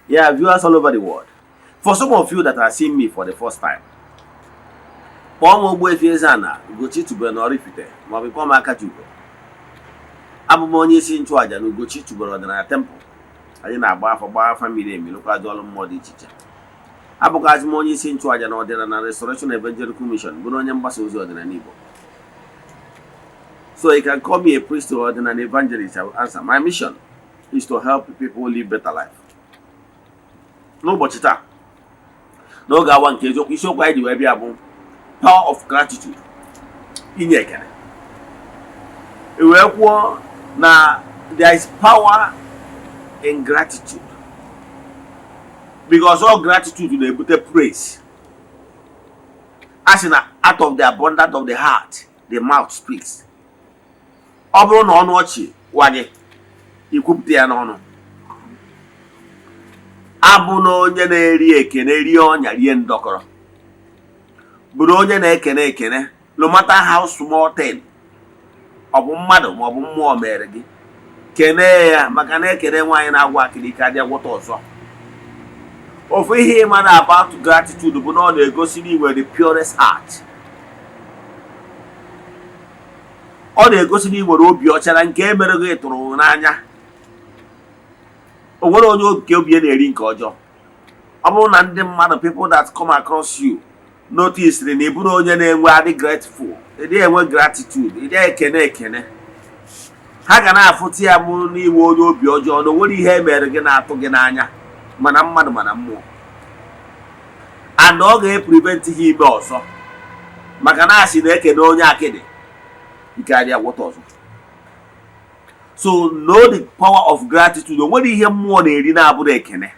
Yeah, viewers all over the world. For some of you that are seeing me for the first time, Eze-Ana Ugochi tubelu na Oraifite ma ọ bụ kpọọ m Akachugo. Abụ m onye isi nchụaja na Ugochi tubelu ọdịnala temple. Anyị na-agba afọ gbaa afa miri emi lụkwazị ọrụ mmụọ dị iche iche. Abụkwazị m onye isi nchụaja na ọdịnala na Restoration Evangelical Mission, bụrụ onye mgbasa ozi ọdịnala Igbo. So you can call me a priest or an evangelist. I will answer. My mission is to help people live better life. N'ụbọchị taa, n'oge awa nke eziokwu, isiokwu anyị ji wee bịa bụ power of gratitude. Inye ekele. Wee kwuo na there is power in gratitude. Because all gratitude na-ebute praise. As in out of the abundance of the heart, the mouth speaks. Ọ bụrụ na ọnụ ọchị gwa gị, ikwupụta ya n'ọnụ. Abụ na onye na-eri ekene rie ọnya rie ndọkọrọ. Bụrụ onye na-ekene ekene, no matter how small thing, ọ bụ mmadụ ma ọ bụ mmụọ mere gị, kene ya maka na ekene nwaanyị na-agwa akịrịka dị agwọta ọzọ. Ofu ihe ịma na about gratitude bụ na ọ na-egosi na inwe the purest heart. Ọ na-egosi na ị nwere obi ọcha na nke emere gị tụrụ n'anya. O nwere onye oke obi na-eri nke ọjọọ. Ọ bụrụ na ndị mmadụ, people that come across you, notice na ị bụrụ onye na-enwe adị grateful, ịdị enwe gratitude, ịdị ekene ekene, ha ga na-afụta ya mụ n'iwe onye obi ọjọọ na o nwere ihe emere gị na-atụ gị n'anya, mana mmadụ mana mmụọ. And ọ ga-eprevent ihe ime ọzọ, maka na asị na-ekene onye akịdị ike adị agwọta ọzọ. So know the power of gratitude. O nwere ihe mmụọ na-eri na-abụrụ ekene.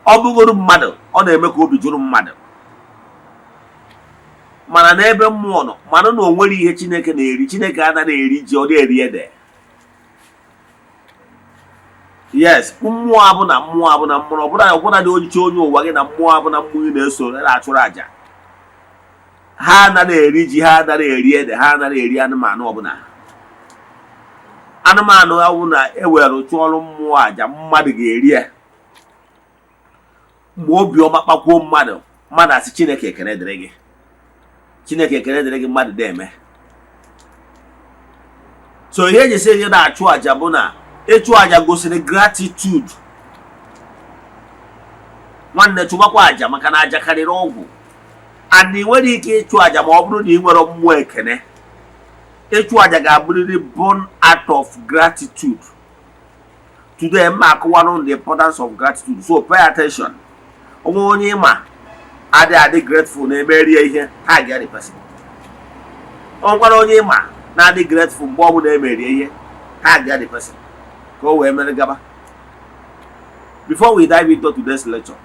Ọ bụgoro mmadụ, ọ na-eme ka obi jụrụ mmadụ. Mana n'ebe mmụọ nọ, mana na o nwere ihe Chineke na-eri. Chineke anaghị eri ji, ọ na-eri ede. Yes, mmụọ abụ na mmụọ abụ na mmụọ, ọbụla dị ojiche onye ụwa gị na mmụọ abụ na mmụọ na-eso na-achụrụ aja. Ha anaghị eri ji, ha anaghị eri ede, ha anaghị eri anụmanụ ọbụla. Anụmanụ ahụ na ewere chụọrọ mmụọ aja, mmadụ ga-eri ya. Mgbe obiọma kpakwuo mmadụ, mmadụ asị Chineke ekene dịrị gị. Chineke ekene dịrị gị, mmadụ na-eme. So ihe eji sị ihe na-achụ aja bụ na ịchụ aja gosiri gratitude. Nwanne chụbakwa aja maka na aja karịrị ọgwụ. And ị nwere ike ịchụ aja ma ọ bụrụ na ị nwere mmụọ ekene. Ịchụ aja ga-abụrịrị born out of gratitude. Today m akọwara the importance of gratitude. So pay attention. Onwe onye ịma adị grateful na-emerie ihe, ha ga the person. Onwekwara onye ịma na-adị grateful mgbe ọ bụla emerie ihe, ha ga the person. Ka o wee mere gaba. Before we dive into today's lecture,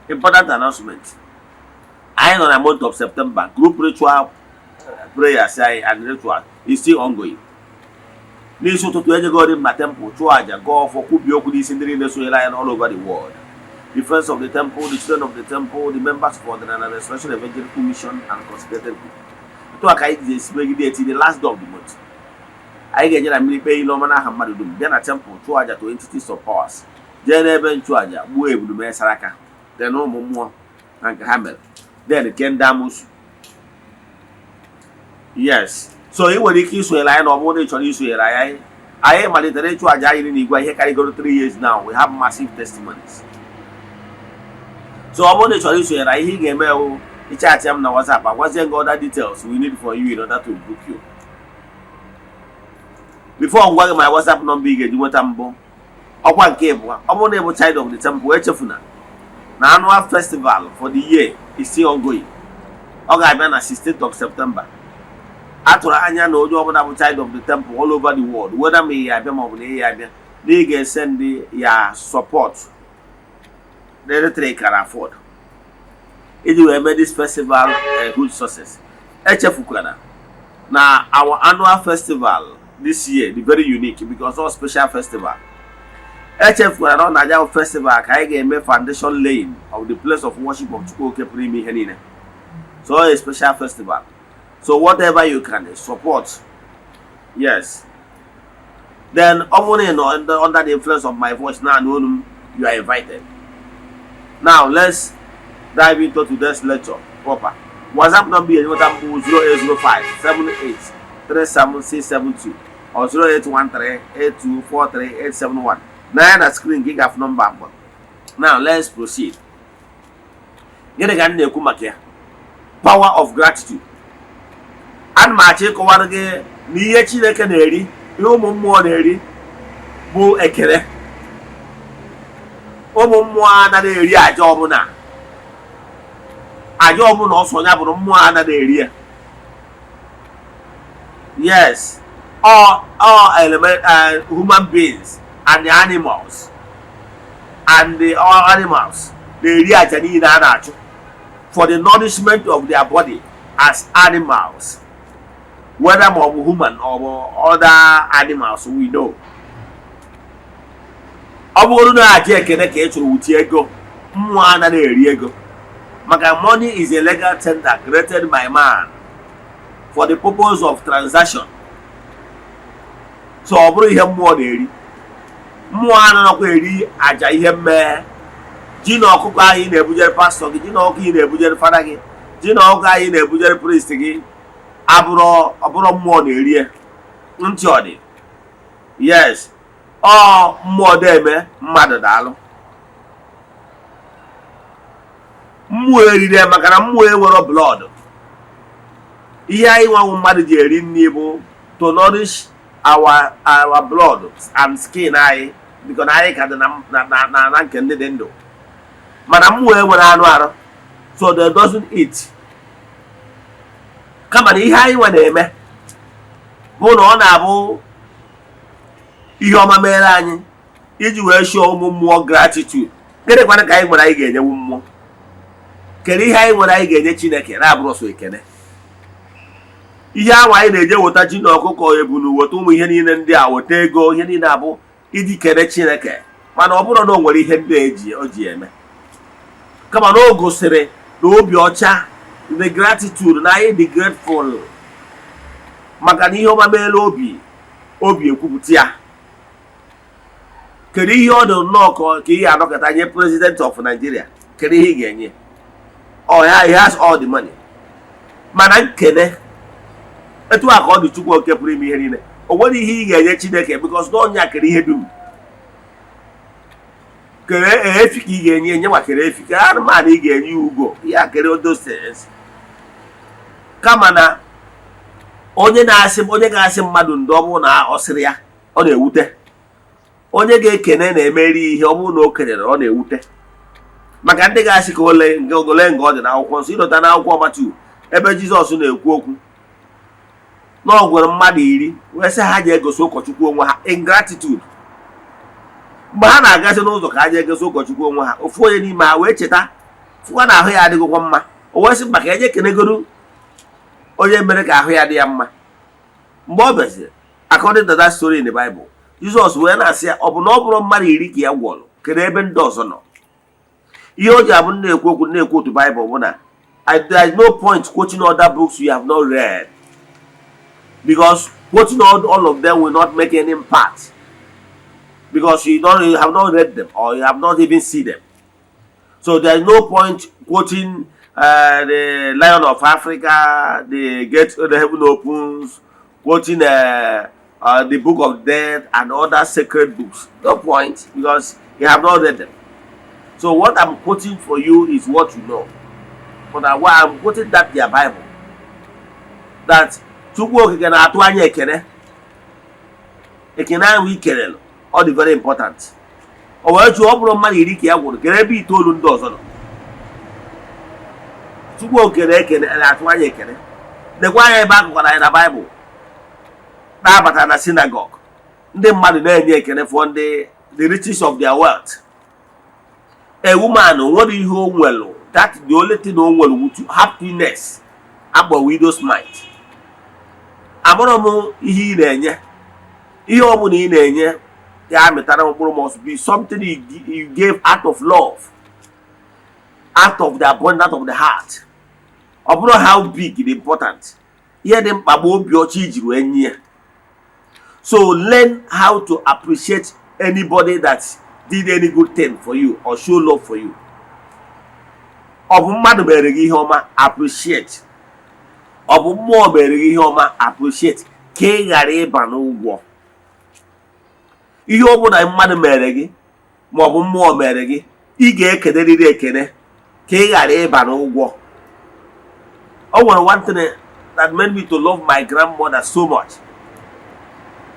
important announcement. I know the month of September, group ritual prayers and ritual is still ongoing. N'isi ụtụtụ eje go na temple chụọ aja go ọfọ kwubi okwu n'isi ndị niile sonyere anyị all over the world. The friends of the temple, the children of the temple, the members of the Restoration Evangelical Mission and consecrated group. Etu a ka anyị ji megide eti the last day of the month. Anyị ga-eje na mmiri ikpe ile ọma n'aha mmadụ dum bịa na temple chụọ aja to entities of powers. Jee n'ebe nchụ aja gbuo ebulu saraka. Then ụmụ mmụọ na nke ha mere. Then kende amusu. Yes. So ị nwere ike isonyere anyị na ọ bụrụ na ị chọrọ isonyere anyị. Anyị malitere ịchụ aja anyị n'igwe ihe karịgoro 3 years now. We have massive testimonies. So ọ bụrụ na ị chọrọ isonyere anyị, ihe ị ga-eme bụ ịchatị m na WhatsApp, agwazie gị other details we need for you in order to book you. Before ngwa gị my WhatsApp number ị ga-eji nweta mbụ ọkwa nke ịbụa. Ọ bụrụ na ị bụ child of the temple, echefuna na annual festival for the year is still ongoing. Ọ ga-abịa na 16th of September. Atụrụ anya na onye ọbụla bụ child of the temple all over the world, whether ma ihe abịa ma ọ bụ na ihe abịa, na ị ga-esend ya support the electric can afford. Iji wee mee this festival a huge success. Echefukwana na our annual festival this year is very unique because all special festival. Echefukwana na ọ na-aja festival ka anyị ga-eme foundation laying of the place of worship of Chukwuoke pụrụ ime ihe niile. So a special festival. So whatever you can support, yes, then under the influence of my voice now, you are invited. Now let's dive into today's lecture proper. WhatsApp number is 0805 78 37672 or 0813 8243 871. Now the screen gig of number. Now let's proceed. Power of gratitude. And machi kọwara n'ihe Chineke na-eri, ihe ụmụ mmụọ na-eri bụ ekele. Ụmụ mmụọ anaghị eri aja ọbụla. Aja ọbụla ọsọ ya bụrụ mmụọ anaghị eri ya. Yes, all element human beings and the animals all animals na-eri aja niile a na-achụ for the nourishment of their body as animals, whether more human or other animals we know. Ọ bụrụ na aja ekene ka echuru wuti ego, mmụọ anaghị eri ego. Maka money is a legal tender created by man for the purpose of transaction. So ọ bụrụ ihe mmụọ na-eri. Mmụọ anaghịkwa eri aja ihe mmee. Ji na ọkụkọ anyị na-ebujere pastọ gị, ji na ọkụ ị na-ebujere fada gị, ji na ọkụ anyị na-ebujere priest gị, ọbụrụ mmụọ na-eri ya. Ntị ọ dị. Yes, ọ mmụọ na-eme mmadụ daalụ. Mmụọ eriri ya maka na mmụọ enwero blood. Ihe anyị nwanwụ mmadụ ji eri nri bụ to nourish our blood and skin anyị, because anyị ka dị na nke ndị dị ndụ. Mana mmụọ enwere anụ arụ, so they doesn't eat. Kama na ihe anyị nwa na-eme bụ na ọ na-abụ ihe ọma mere anyị iji wee show ụmụ mmụọ gratitude. Kedụkwana ka anyị nwere anyị ga-enyewu mmụọ? Kedu ihe anyị nwere anyị ga-enye Chineke na-abụrụ ọsọ ekene? Ihe ahụ anyị na-eje weta ji na ọkụkọ ebunu weta ụmụ ihe niile ndị a weta ego ihe niile abụ iji kene Chineke, mana ọ bụrụ na o nwere ihe ndị o ji eme. Kama na o gosiri na obi ọcha, the gratitude, na anyị dị grateful maka na ihe ọma meela obi ekwupụta ya. Kedu ihe ọ dị nnọọ ka ihe anọkọta nye president of Nigeria? Kedu ihe ị ga-enye? Oh yeah, he has all the money. Mana nkene etu a ka ọ dị Chukwu oke pụrụ ime ihe niile. O nwere ihe ị ga-enye Chineke because na ọnya kere ihe dum. Kere efi ka ị ga-enye nwa kere efi, kere anụmanụ ị ga-enye ugo ya kere odoses. Kama na onye ga-asị mmadụ ndụ ọ bụrụ na ọ sịrị ya, ọ na-ewute. Onye ga-ekene na-emeri ihe ọ bụrụ na o kenere, ọ na-ewute. Maka ndị ga-asị ka ole nga ọ dị n'akwụkwọ nsọ, ịdọta n'akwụkwọ Matiu ebe Jizọs na-ekwu okwu na ọ gwara mmadụ 10 wee sị ha ji egosi ụkọchukwu onwe ha ingratitude. Mgbe ha na-agazi n'ụzọ ka ha ji egosi ụkọchukwu onwe ha, ofu onye n'ime ha wee cheta fụkwa na ahụ ya adịghịkwa mma. O wee sị maka eje kenegoro onye mere ka ahụ ya dị ya mma. Mgbe ọ bịaziri, according to that story in the Bible, Jizọs wee na-asị ya ọ bụ na ọ bụrụ mmadụ 10 ka ya gwọrọ, kedu ebe ndị ọzọ nọ? Ihe o ji abụ na-ekwu otu Bible bụ na there is no point quoting other books you have not read, because quoting all of them will not make any impact, because you have not read them or you have not even seen them. So there is no point quoting the Lion of Africa, the Gate of the Heaven Opens, quoting the Book of Death and other sacred books. No point, because you have not read them. So what I'm quoting for you is what you know. But why I'm quoting that their Bible, that Chukwu okike na-atụ anya ekene anyị ikele ọ dị very important. O wee jụọ ọ bụrụ mmadụ 10 ka ya gwụrụ, kere ebe 9 ndị ọzọ nọ. Chukwu okike na-atụ anya ekene. Nekwa anya ebe akụkwara anyị na Bible na-abata na synagogue, ndị mmadụ na-enye ekene for the riches of their wealth. A woman, what do you well? That the only thing on well with happiness about widow's might. Amonomo he nenye. Ihe omu ni nenye. Ya metana must be something you gave out of love, out of the abundance of the heart. About how big it important. Here them abo biochi jiru enye. So learn how to appreciate anybody that did any good thing for you or show love for you. Ọ bụ mmadụ mere gị ihe ọma, appreciate. Ọ bụ mmụọ mere gị ihe ọma, appreciate. Ka ị ghara ịba n'ụgwọ. Ihe ọ bụla mmadụ mere gị ma ọ bụ mmụọ mere gị, ị ga-ekenerịrị ekene ka ị ghara ịba n'ụgwọ. O nwere one thing that made me to love my grandmother so much.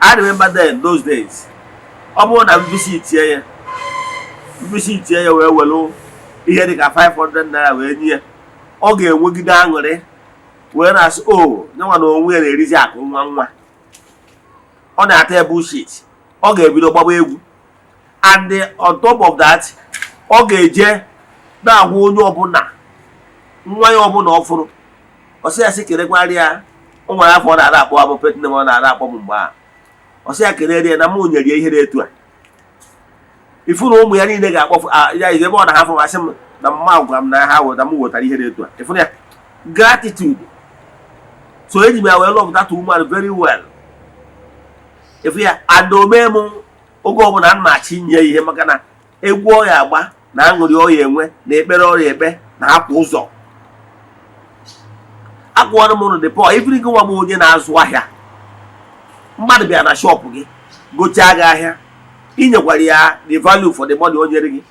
I remember then, those days. Ọ bụrụ na visit ya wee welu ihe dịka 500 naira wee nye, ọ ga-enwegide aṅụrị wee na-asị o nyenwa na onwe ya na-erizi akụ nwa nwa. Ọ na-ata bullshit. Ọ ga-ebido gbaba egwu, and on top of that, ọ ga-eje na-agwa onye ọbụla nwa ya ọbụla ọ fụrụ, ọ sị ya sị kelegwarị ya. O nwere afọ ọ na-ada akpọ abụ petne m, ọ na-ada akpọ m mgbe ahụ. Ọ sị ya kelee ya na m nyere ya ihe na-etu a. Ifu na ụmụ ya niile ga-akpọfu ya ebe ọ na ha fụ asị m na mma gwa m na ha weta m wetara ihe na-etu a. Ifu ya gratitude. So eji m ya wee love that woman very well. Ifu ya adome m oge ọbụla m na-achị nye ihe maka na egwu ọ ya agba na aṅụrị ọ ya enwe na ekpere ọ ya ekpe na hapụ ụzọ. Akwụọrọ m ụnụ dị pọ ifiri gị nwa m onye na-azụ ahịa. Mmadụ bịa na shop gị gochaa gị ahịa, inyekwara ya the value for the money o nyere gị.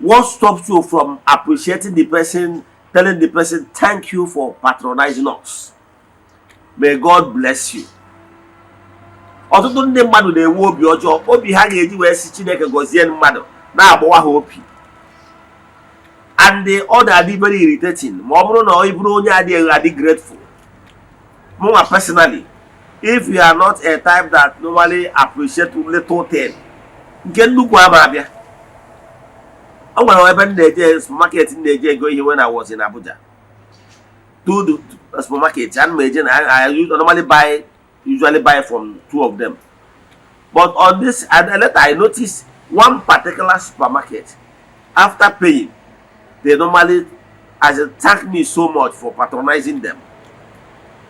What stops you from appreciating the person, telling the person thank you for patronizing us? May God bless you. Ọtụtụ ndị mmadụ na-enwe obi ọjọọ, obi ha ga-eji wee si Chineke gọzie mmadụ na-agbawa ha obi, and ọ na-adị very irritating ma ọ bụrụ na ọ bụrụ onye adịghị grateful. Mụnwa personally, if you are not a type that normally appreciate little thing, nke nnukwu ama abịa. O nwere ebe m na-eje supermarket m na-eje ego ihe when I was in Abuja. To the supermarket, and I usually buy from two of them. But on this, and later I noticed one particular supermarket, after paying, they normally thank me so much for patronizing them.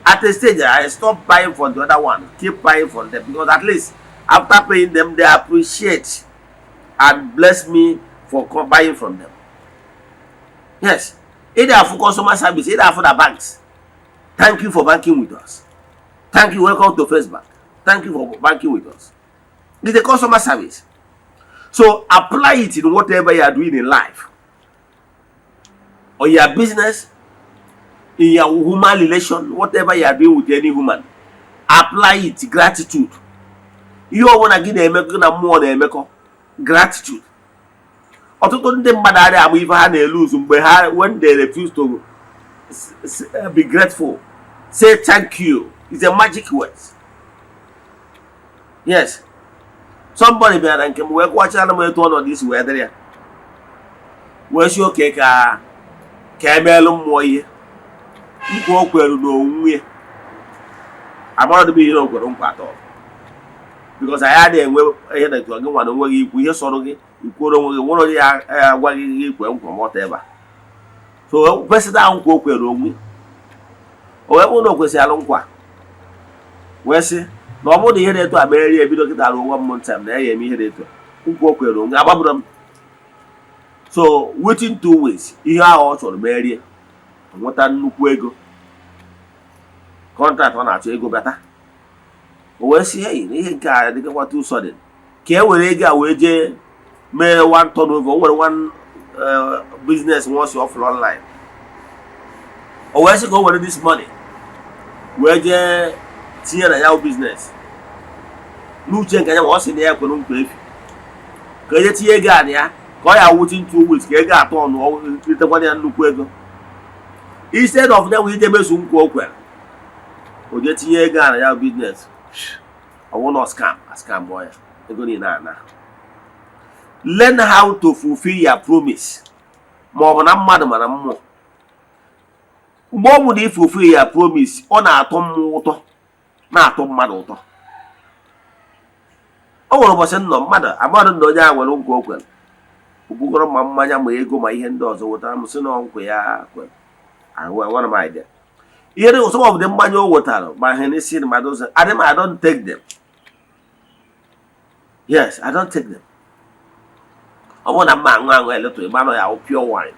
At a stage, I stopped buying from the other one, keep buying from them, because at least after paying them, they appreciate and bless me for buying from them. Yes, either for customer service, either for the banks. Thank you for banking with us. Thank you, welcome to First Bank. Thank you for banking with us. It's the customer service. So apply it in whatever you are doing in life, or your business, in your human relation, whatever you are doing with any human. Apply it, gratitude. You want to give them more than gratitude. Ọtụtụ ndị mmadụ adịghị ama ife ha na-elose mgbe ha, when they refuse to be grateful, say thank you. It's a magic word. Yes. Somebody be like, we watch another one on this weather here. Where's your cake? Camel moye. You walk where you know we. I'm not to be here on part of. Because I had a way ahead of one where you hear sorrow, you could only one of the what you from whatever. So, press down, walk where you or I won't know what's a long one. Where say, no more the head to a berry, a bit of that 1 month time, there, me headed to walk along. So, within 2 weeks, he also marry and what a new go. Contract on our go better. Where see, he can't think what too sudden. Care where they go away, may one turnover over one business once you offer online. Or where's it go with this money? Where they see your business. No change can was in the air couldn't pay. Can you see a gun? Yeah, call out within 2 weeks. Get got on or with the one and look. Instead of that, we never soon cook well. Or get here gun your business. I want not scam, a scam boy. Eze-Ana. Learn how to fulfill your promise. More than madam and more. More would you fulfill your promise on a tom water, not tom mother. Oh, I wasn't no matter. I don't know that one won't go well. Ubugoro mamma may go my hand doors over time, so no, I want my idea. Here, some of them manual water, my Hennessy, my dozen. I don't take them. Yes, I don't take them. I want a man a little man pure wine.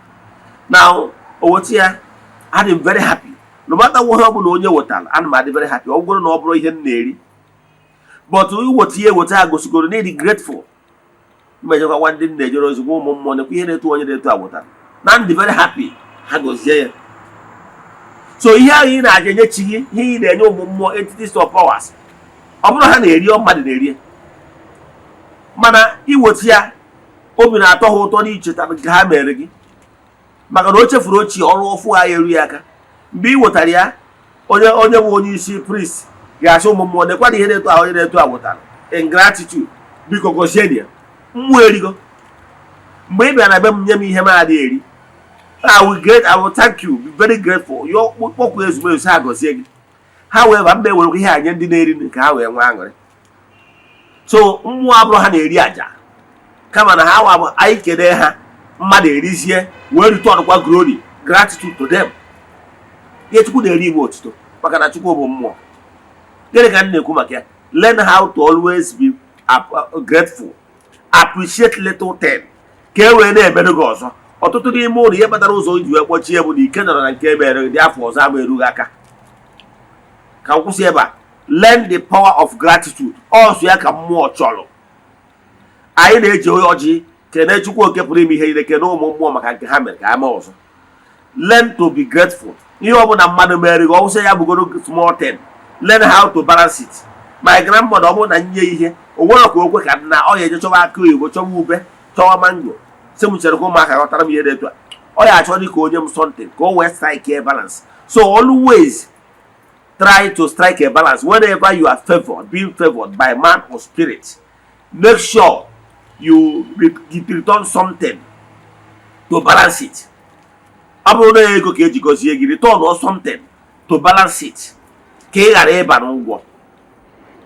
Now, what's here? I'm very happy. No matter what happened on your water, I'm very happy. I'm going to operate here nearly. But we what here what I go to go need grateful. Imagine one day there is woman money, we had 200 water. Now I'm very happy. I go here. So here in Argentina, he there no more entities of powers. I'm not an area of money area. Mana, he was here. Obi na atọ ha ụtọ n'icheta nke ha mere gị maka na o chefuru ochie ọrụ ọfụ a eru ya aka mgbe ị wetara ya onye bụ onye isi priest ga-asị ụmụ mmụọ nekwana ihe na-eto onye na-eto a wetara ingratitude biko gozieni ya mmụọ erigo mgbe ị bịara na be m nye m ihe m adịghị eri I will thank you, be very grateful. Your kpọkwu ezumezu ha gozie gị however mba ewere ihe anye ndị na-eri nke ha wee nwee aṅụrị so mmụọ abụrụ ha na-eri aja kama na ha wa anyị kene ha mmadụ erizie wee return kwa glory gratitude to them. Ihe Chukwu na-eri ime otuto maka na Chukwu bụ mmụọ. Gịnị ka m na-ekwu maka ya? Learn how to always be grateful, appreciate little thing ka e wee na-emerụ gị ọzọ. Ọtụtụ n'ime ụlọ ihe kpatara ụzọ iji wee kpọchie bụ na ike nọrọ na nke emere dị afọ ọzọ ama erughị aka. Ka m kwụsị ebe a. Learn the power of gratitude. Ọsọ ya ka mmụọ chọrọ. Anyị na-eji ọjị kene Chukwu oke pụrụ ime ihe niile kene ụmụ mmụọ maka nke ha mere ka ha mee ọzọ. Learn to be grateful. Ihe ọbụla mmadụ mere gị ọwụsị ya bụgoro small thing. Learn how to balance it. My grandmother ọ bụrụ na nye ihe o nwere ka okwe ka na ọ ya eje chọwa akụ oyibo chọwa ube chọwa mango sị m chere ka ụmụaka ghọtara m ihe dị etu a ọ ya achọ dị ka onye m something ka o wee strike a balance. So always try to strike a balance whenever you are favored, being favored by man or spirit. Make sure you return something to balance it. Ọ bụrụ na ego ka eji gozie gị return or something to balance it ka ị ghara ịba n'ụgwọ.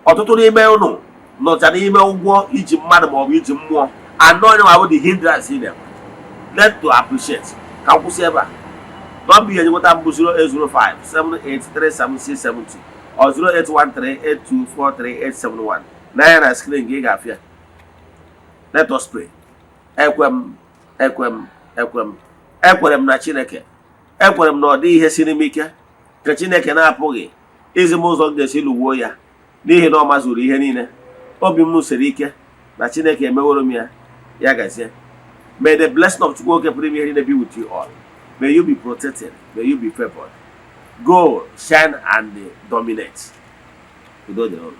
Ọtụtụ n'ime ụnụ nọcha n'ime ụgwọ iji mmadụ maọbụ iji mmụọ anọ onye ma bụ the hindrance in them. Learn to appreciate. Ka m kwụsị ebe a. Nọmba ihe nweta mbụ 0805 7837670 or 08138243871. N'anya na screen gị ga-afịa. Let us pray. Ekwere m na Chineke. Ekwere m na ọ dị ihe siri m ike ka Chineke na-apụghị izi m ụzọ m ga-esi lụwuo ya n'ihi na ọ mazuru ihe niile. Obi m siri ike na Chineke emeworo m ya. Ya gazie. May the blessing of Chukwu oke pụrụ ime ihe niile be with you all. May you be protected. May you be favored. Go, shine and dominate. Udo dịrị unu.